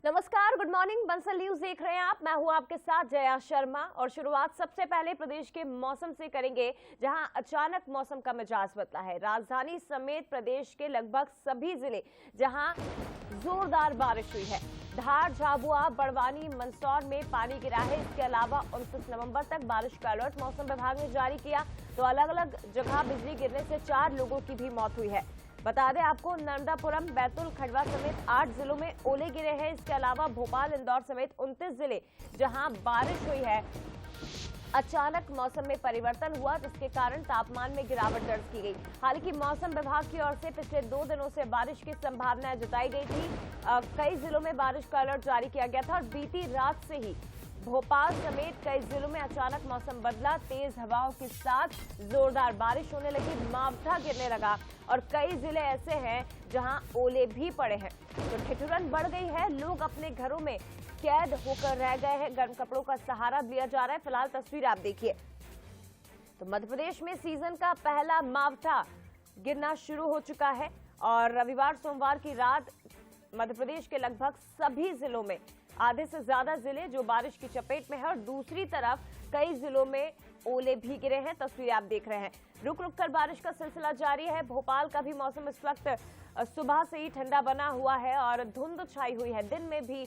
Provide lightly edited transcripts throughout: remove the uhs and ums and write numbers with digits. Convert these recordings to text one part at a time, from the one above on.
नमस्कार, good morning. Bansal news देख रहे हैं आप। मैं हूं आपके साथ जया शर्मा और शुरुआत सबसे पहले प्रदेश के मौसम से करेंगे, जहां अचानक मौसम का मिजाज बदला है। राजधानी समेत प्रदेश के लगभग सभी जिले जहां जोरदार बारिश हुई है। धार, झाबुआ, बड़वानी, मंदसौर में पानी गिरा है। इसके अलावा 29 नवंबर तक बारिश का अलर्ट मौसम विभाग ने जारी किया। तो अलग अलग जगह बिजली गिरने से 4 लोगों की भी मौत हुई है। बता दें आपको, नर्मदापुरम, बैतूल, खंडवा समेत 8 जिलों में ओले गिरे हैं। इसके अलावा भोपाल, इंदौर समेत 29 जिले जहां बारिश हुई है। अचानक मौसम में परिवर्तन हुआ, जिसके कारण तापमान में गिरावट दर्ज की गई। हालांकि मौसम विभाग की ओर से पिछले 2 दिनों से बारिश की संभावना जताई गई थी। कई जिलों में बारिश का अलर्ट जारी किया गया था और बीती रात से ही भोपाल समेत कई जिलों में अचानक मौसम बदला। तेज हवाओं के साथ जोरदार बारिश होने लगी, मावठा गिरने लगा और कई जिले ऐसे हैं जहां ओले भी पड़े हैं। तो ठिठुरन बढ़ गई है, लोग अपने घरों में कैद होकर रह गए हैं। गर्म कपड़ों का सहारा लिया जा रहा है। फिलहाल तस्वीर आप देखिए। तो मध्य प्रदेश में सीजन का पहला मावठा गिरना शुरू हो चुका है और रविवार सोमवार की रात मध्य प्रदेश के लगभग सभी जिलों में आधे से ज्यादा जिले जो बारिश की चपेट में है और दूसरी तरफ कई जिलों में ओले भी गिरे हैं। तस्वीरें आप देख रहे हैं। रुक रुक कर बारिश का सिलसिला जारी है। भोपाल का भी मौसम इस वक्त सुबह से ही ठंडा बना हुआ है और धुंध छाई हुई है। दिन में भी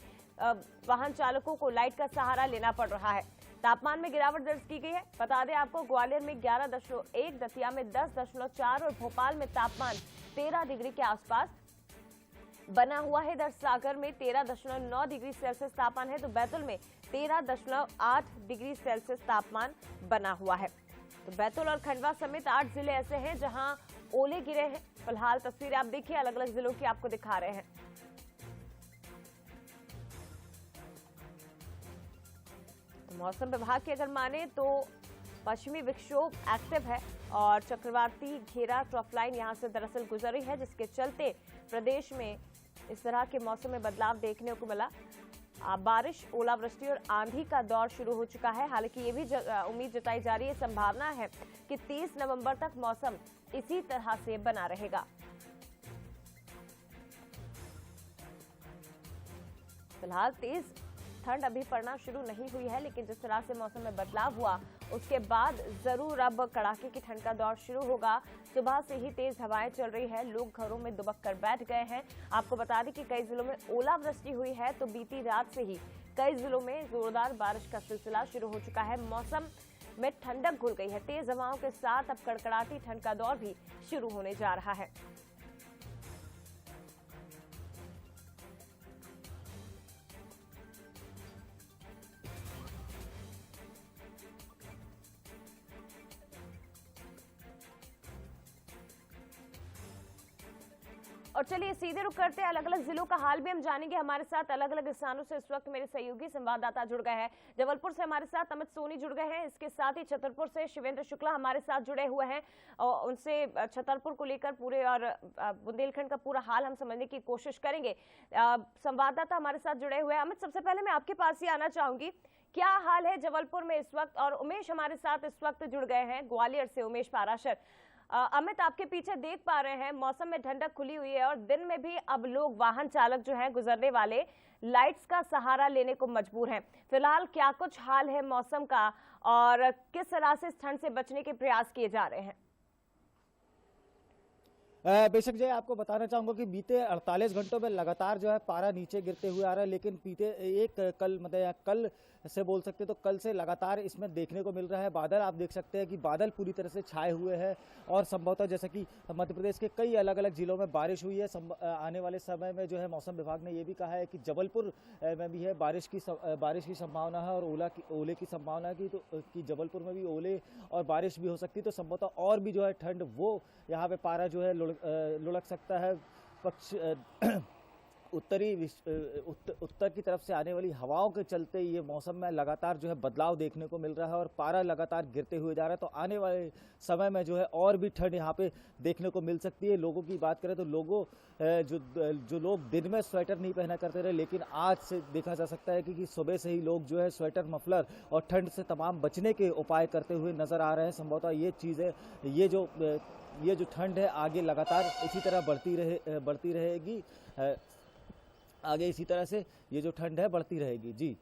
वाहन चालकों को लाइट का सहारा लेना पड़ रहा है। तापमान में गिरावट दर्ज की गई है। बता दें आपको, ग्वालियर में 11.1, दतिया में 10.4 और भोपाल में तापमान 13 डिग्री के आसपास बना हुआ है। इधर सागर में 13.9 डिग्री सेल्सियस तापमान है तो बैतूल में 13.8 डिग्री सेल्सियस तापमान बना हुआ है। तो बैतूल और खंडवा समेत 8 जिले ऐसे हैं जहां ओले गिरे हैं। फिलहाल तस्वीरें आप देखिए, अलग अलग जिलों की आपको दिखा रहे हैं। तो मौसम विभाग की अगर माने तो पश्चिमी विक्षोभ एक्टिव है और चक्रवाती घेरा ट्रफ लाइन यहां से दरअसल गुजर रही है, जिसके चलते प्रदेश में इस तरह के मौसम में बदलाव देखने को मिला। बारिश, ओलावृष्टि और आंधी का दौर शुरू हो चुका है। हालांकि ये भी उम्मीद जताई जा रही है, संभावना है कि 30 नवंबर तक मौसम इसी तरह से बना रहेगा। फिलहाल तेज ठंड अभी पड़ना शुरू नहीं हुई है, लेकिन जिस तरह से मौसम में बदलाव हुआ उसके बाद जरूर अब कड़ाके की ठंड का दौर शुरू होगा। सुबह से ही तेज हवाएं चल रही है, लोग घरों में दुबक कर बैठ गए हैं। आपको बता दें कि कई जिलों में ओलावृष्टि हुई है तो बीती रात से ही कई जिलों में जोरदार बारिश का सिलसिला शुरू हो चुका है। मौसम में ठंडक घुल गई है। तेज हवाओं के साथ अब कड़कड़ाती ठंड का दौर भी शुरू होने जा रहा है। और चलिए सीधे रुक करते हैं, अलग अलग जिलों का हाल भी हम जानेंगे। हमारे साथ अलग अलग स्थानों से इस वक्त मेरे सहयोगी संवाददाता जुड़ गए हैं। जबलपुर से हमारे साथ अमित सोनी जुड़ गए हैं। इसके साथ ही छतरपुर से शिवेंद्र शुक्ला हमारे साथ जुड़े हुए हैं और उनसे छतरपुर को लेकर पूरे और बुंदेलखंड का पूरा हाल हम समझने की कोशिश करेंगे। संवाददाता हमारे साथ जुड़े हुए हैं। अमित, सबसे पहले मैं आपके पास ही आना चाहूंगी, क्या हाल है जबलपुर में इस वक्त? और उमेश हमारे साथ इस वक्त जुड़ गए हैं ग्वालियर से, उमेश पाराशर। अमित, आपके पीछे देख पा रहे हैं मौसम में ठंडक खुली हुई है और दिन में भी अब लोग, वाहन चालक जो हैं, गुजरने वाले, लाइट्स का सहारा लेने को मजबूर हैं। फिलहाल क्या कुछ हाल है मौसम का और किस तरह से इस ठंड से बचने के प्रयास किए जा रहे हैं? बेशक जय, आपको बताना चाहूंगा कि बीते 48 घंटों में लगातार जो है पारा नीचे गिरते हुए आ रहा है, लेकिन बीते कल से बोल सकते तो कल से लगातार इसमें देखने को मिल रहा है। बादल आप देख सकते हैं कि बादल पूरी तरह से छाए हुए हैं और संभवतः जैसा कि मध्य प्रदेश के कई अलग अलग जिलों में बारिश हुई है। आने वाले समय में जो है मौसम विभाग ने ये भी कहा है कि जबलपुर में भी है बारिश की संभावना है और ओले की संभावना है कि जबलपुर में भी ओले और बारिश भी हो सकती है। तो संभवतः और भी जो है ठंड वो यहाँ पे पारा जो है लुढ़क सकता है। उत्तर की तरफ से आने वाली हवाओं के चलते ये मौसम में लगातार जो है बदलाव देखने को मिल रहा है और पारा लगातार गिरते हुए जा रहा है। तो आने वाले समय में जो है और भी ठंड यहाँ पे देखने को मिल सकती है। लोगों की बात करें तो जो लोग दिन में स्वेटर नहीं पहना करते रहे, लेकिन आज से देखा जा सकता है कि सुबह से ही लोग जो है स्वेटर, मफलर और ठंड से तमाम बचने के उपाय करते हुए नजर आ रहे हैं। संभवतः ये चीज़ें, ये जो ठंड है आगे लगातार इसी तरह बढ़ती रहेगी। आगे इसी तरह से ये जो ठंड है बढ़ती रहेगी। जी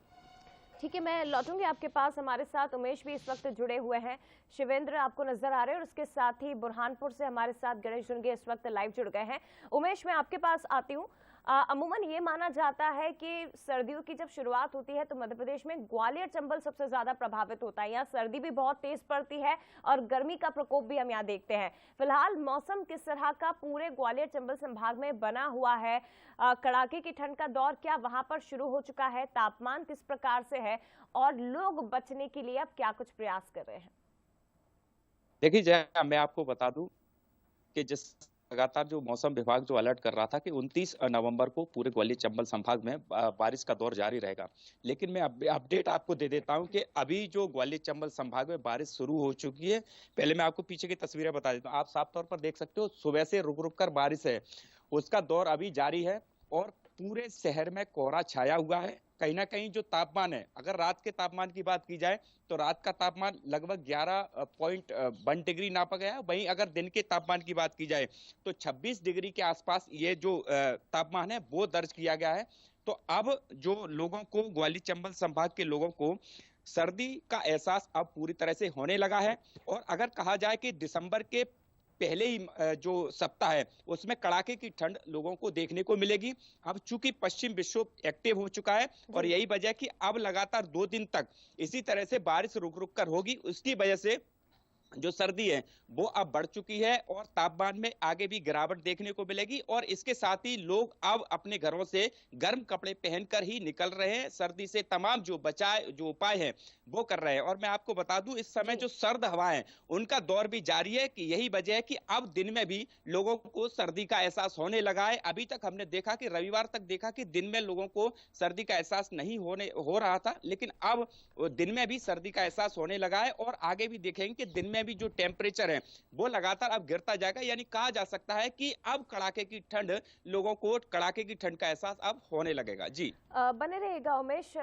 ठीक है, मैं लौटूंगी आपके पास। हमारे साथ उमेश भी इस वक्त जुड़े हुए हैं। शिवेंद्र आपको नजर आ रहे हैं और उसके साथ ही बुरहानपुर से हमारे साथ गणेश जुंगे इस वक्त लाइव जुड़ गए हैं। उमेश, मैं आपके पास आती हूँ। अमूमन ये माना जाता है कि सर्दियों की जब शुरुआत होती है तो मध्य प्रदेश में ग्वालियर चंबल सबसे ज्यादा प्रभावित होता है। यहाँ सर्दी भी बहुत तेज पड़ती है और गर्मी का प्रकोप भी हम यहाँ देखते हैं। फिलहाल मौसम किस तरह का पूरे ग्वालियर चंबल संभाग में बना हुआ है? कड़ाके की ठंड का दौर क्या वहां पर शुरू हो चुका है? तापमान किस प्रकार से है और लोग बचने के लिए अब क्या कुछ प्रयास कर रहे हैं? देखिए जया, मैं आपको बता दूं कि जिस लगातार जो मौसम विभाग जो अलर्ट कर रहा था कि 29 नवंबर को पूरे ग्वालियर चंबल संभाग में बारिश का दौर जारी रहेगा, लेकिन मैं अपडेट आपको दे देता हूं कि अभी जो ग्वालियर चंबल संभाग में बारिश शुरू हो चुकी है। पहले मैं आपको पीछे की तस्वीरें बता देता हूं। आप साफ तौर पर देख सकते हो सुबह से रुक रुक कर बारिश है, उसका दौर अभी जारी है और पूरे शहर में कोहरा छाया हुआ है। कहीं ना कहीं जो तापमान है, अगर रात के तापमान की बात की जाए तो रात का तापमान लगभग 11.1 डिग्री नापा गया है। वहीं अगर दिन के तापमान की बात की जाए तो 26 डिग्री के आसपास ये जो तापमान है वो दर्ज किया गया है। तो अब जो लोगों को, ग्वालियर चंबल संभाग के लोगों को सर्दी का एहसास अब पूरी तरह से होने लगा है। और अगर कहा जाए कि दिसंबर के पहले ही जो सप्ताह है उसमें कड़ाके की ठंड लोगों को देखने को मिलेगी। अब चूंकि पश्चिम विक्षोभ एक्टिव हो चुका है और यही वजह है कि अब लगातार 2 दिन तक इसी तरह से बारिश रुक रुक कर होगी। उसकी वजह से जो सर्दी है वो अब बढ़ चुकी है और तापमान में आगे भी गिरावट देखने को मिलेगी। और इसके साथ ही लोग अब अपने घरों से गर्म कपड़े पहनकर ही निकल रहे हैं। सर्दी से तमाम जो बचाव जो उपाय हैं वो कर रहे हैं। और मैं आपको बता दूं, इस समय जो सर्द हवाएं हैं उनका दौर भी जारी है कि यही वजह है कि अब दिन में भी लोगों को सर्दी का एहसास होने लगा है। अभी तक हमने देखा कि रविवार तक देखा कि दिन में लोगों को सर्दी का एहसास नहीं हो रहा था, लेकिन अब दिन में भी सर्दी का एहसास होने लगा है। और आगे भी देखेंगे कि दिन में भी जो टेम्परेचर है वो लगातार अब गिरता जाएगा। यानी कहा जा सकता है कि अब कड़ाके की ठंड, लोगों को कड़ाके की ठंड का एहसास अब होने लगेगा। जी बने रहेगा उमेश।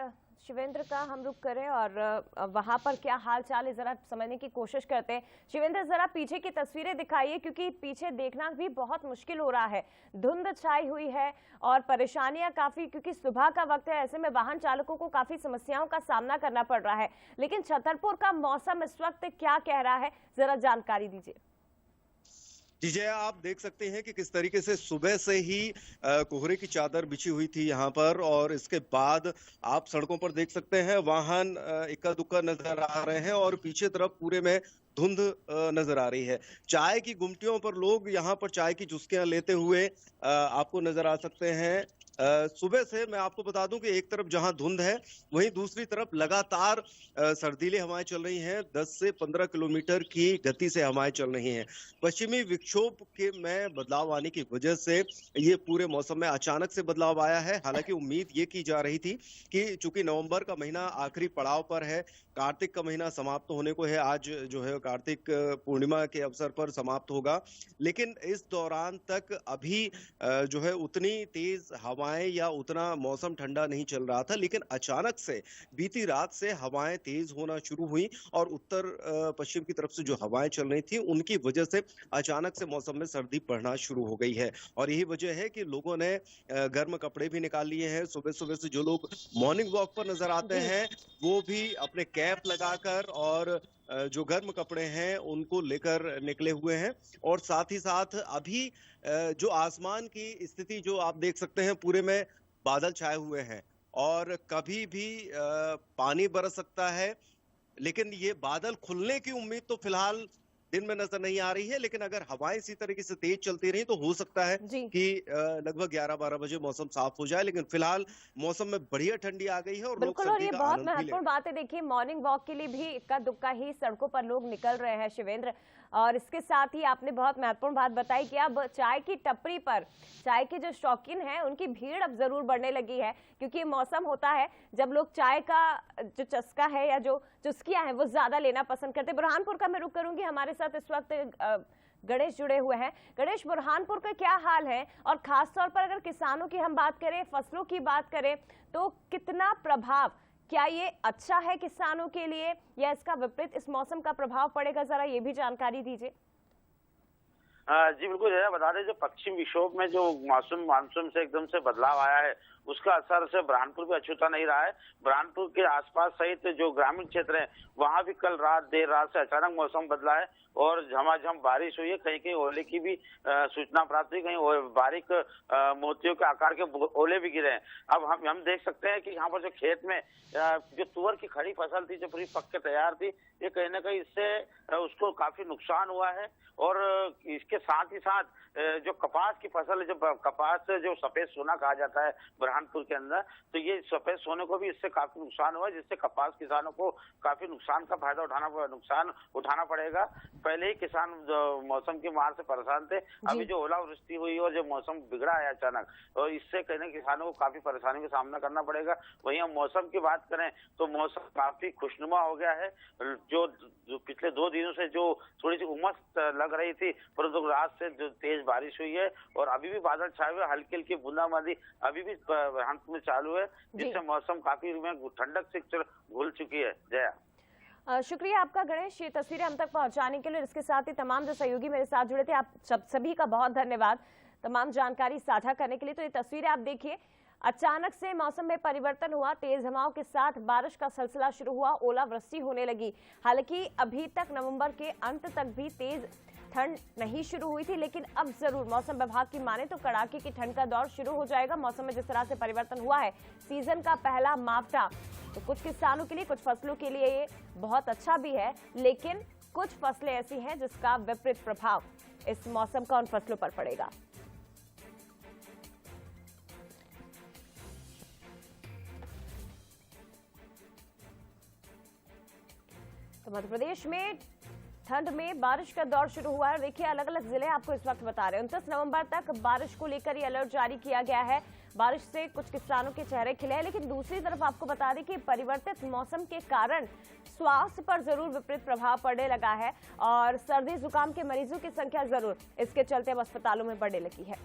शिवेंद्र का हम रुक करें और वहां पर क्या हाल चाल है जरा समझने की कोशिश करते हैं। शिवेंद्र, जरा पीछे की तस्वीरें दिखाइए क्योंकि पीछे देखना भी बहुत मुश्किल हो रहा है। धुंध छाई हुई है और परेशानियां काफी, क्योंकि सुबह का वक्त है, ऐसे में वाहन चालकों को काफी समस्याओं का सामना करना पड़ रहा है। लेकिन छतरपुर का मौसम इस वक्त क्या कह रहा है, जरा जानकारी दीजिए। जी जया, आप देख सकते हैं कि किस तरीके से सुबह से ही कोहरे की चादर बिछी हुई थी यहाँ पर। और इसके बाद आप सड़कों पर देख सकते हैं वाहन इक्का दुक्का नजर आ रहे हैं और पीछे तरफ पूरे में धुंध नजर आ रही है। चाय की गुमटियों पर लोग यहाँ पर चाय की चुस्कियां लेते हुए आपको नजर आ सकते हैं। सुबह से मैं आपको बता दूं कि एक तरफ जहां धुंध है वहीं दूसरी तरफ लगातार सर्दीली हवाएं चल रही हैं। 10 से 15 किलोमीटर की गति से हवाएं चल रही हैं। पश्चिमी विक्षोभ के में बदलाव आने की वजह से ये पूरे मौसम में अचानक से बदलाव आया है। हालांकि उम्मीद ये की जा रही थी कि चूंकि नवंबर का महीना आखिरी पड़ाव पर है, कार्तिक का महीना समाप्त होने को है, आज जो है कार्तिक पूर्णिमा के अवसर पर समाप्त होगा, लेकिन इस दौरान तक अभी जो है उतनी तेज हवाएं या उतना मौसम ठंडा नहीं चल रहा था। लेकिन अचानक से बीती रात से हवाएं तेज होना शुरू हुई और उत्तर पश्चिम की तरफ से जो हवाएं चल रही थी उनकी वजह से अचानक से मौसम में सर्दी बढ़ना शुरू हो गई है। और यही वजह है कि लोगों ने गर्म कपड़े भी निकाल लिए हैं। सुबह सुबह से जो लोग मॉर्निंग वॉक पर नजर आते हैं वो भी अपने कैप लगाकर और जो गर्म कपड़े हैं उनको लेकर निकले हुए हैं। और साथ ही साथ अभी जो आसमान की स्थिति जो आप देख सकते हैं, पूरे में बादल छाए हुए हैं और कभी भी पानी बरस सकता है। लेकिन ये बादल खुलने की उम्मीद तो फिलहाल दिन में नजर नहीं आ रही है। लेकिन अगर हवाएं इसी तरीके से तेज चलती रही तो हो सकता है कि लगभग 11-12 बजे मौसम साफ हो जाए। लेकिन फिलहाल मौसम में बढ़िया ठंडी आ गई है और लोग बिल्कुल, और ये बहुत महत्वपूर्ण बात है। देखिए, मॉर्निंग वॉक के लिए भी इक्का दुक्का ही सड़कों पर लोग निकल रहे हैं शिवेंद्र। और इसके साथ ही आपने बहुत महत्वपूर्ण बात बताई कि अब चाय की टपरी पर चाय के जो शौकीन हैं उनकी भीड़ अब जरूर बढ़ने लगी है, क्योंकि मौसम होता है जब लोग चाय का जो चस्का है या जो चुस्कियां हैं वो ज्यादा लेना पसंद करते हैं। बुरहानपुर का मैं रुख करूंगी, हमारे साथ इस वक्त गणेश जुड़े हुए हैं। गणेश, बुरहानपुर का क्या हाल है और खास तौर पर अगर किसानों की हम बात करें, फसलों की बात करें, तो कितना प्रभाव, क्या ये अच्छा है किसानों के लिए या इसका विपरीत इस मौसम का प्रभाव पड़ेगा, जरा ये भी जानकारी दीजिए। जी बिल्कुल, बता रहे जो पश्चिम विक्षोभ में जो मानसून से एकदम से बदलाव आया है उसका असर से बुरहानपुर भी अछूता नहीं रहा है। बुरहानपुर के आसपास सहित जो ग्रामीण क्षेत्र है वहां भी कल देर रात से अचानक मौसम बदला है और झमाझम बारिश हुई है। कहीं कहीं ओले की भी सूचना प्राप्त हुई, कहीं बारीक मोतियों के आकार के ओले भी गिरे हैं। अब हम देख सकते हैं कि यहाँ पर जो खेत में जो तुअर की खड़ी फसल थी जो पूरी पक के तैयार थी, ये कहीं ना कहीं इससे उसको काफी नुकसान हुआ है। और इसके साथ ही साथ जो कपास की फसल है, जो कपास जो सफेद सोना कहा जाता है बुरहानपुर के अंदर, तो ये सफेद सोने को भी इससे काफी नुकसान हुआ है, जिससे कपास किसानों को काफी नुकसान का फायदा उठाना पड़ेगा। पहले ही किसान मौसम की मार से परेशान थे, अभी जो ओलावृष्टि हुई और जो मौसम बिगड़ा है अचानक, और इससे कहीं ना किसानों को काफी परेशानी का सामना करना पड़ेगा। वहीं हम मौसम की बात करें तो मौसम काफी खुशनुमा हो गया है। जो पिछले 2 दिनों से जो थोड़ी सी उमस लग रही थी, परंतु रात से जो तेज बारिश हुई है और अभी भी बादल छाए हुए, हल्की हल्की बूंदाबांदी अभी भी बुरहानपुर में चालू है, जिससे मौसम काफी ठंडक से घुल चुकी है। जया, शुक्रिया आपका गणेश, ये तस्वीरें हम तक पहुंचाने के लिए। इसके साथ ही तमाम जो सहयोगी मेरे साथ जुड़े थे, आप सभी का बहुत धन्यवाद तमाम जानकारी साझा करने के लिए। तो ये तस्वीरें आप देखिए, अचानक से मौसम में परिवर्तन हुआ, तेज हवाओं के साथ बारिश का सिलसिला शुरू हुआ, ओलावृष्टि होने लगी। हालांकि अभी तक नवंबर के अंत तक भी तेज ठंड नहीं शुरू हुई थी, लेकिन अब जरूर मौसम विभाग की माने तो कड़ाके की ठंड का दौर शुरू हो जाएगा। मौसम में जिस तरह से परिवर्तन हुआ है, सीजन का पहला मावठा तो कुछ किसानों के लिए, कुछ फसलों के लिए ये बहुत अच्छा भी है, लेकिन कुछ फसलें ऐसी हैं जिसका विपरीत प्रभाव इस मौसम का उन फसलों पर पड़ेगा। तो मध्य प्रदेश में ठंड में बारिश का दौर शुरू हुआ है। देखिए, अलग अलग जिले आपको इस वक्त बता रहे हैं। 29 नवंबर तक बारिश को लेकर ये अलर्ट जारी किया गया है। बारिश से कुछ किसानों के चेहरे खिले हैं, लेकिन दूसरी तरफ आपको बता दें कि परिवर्तित मौसम के कारण स्वास्थ्य पर जरूर विपरीत प्रभाव पड़ने लगा है और सर्दी जुकाम के मरीजों की संख्या जरूर इसके चलते अब अस्पतालों में बढ़ने लगी है।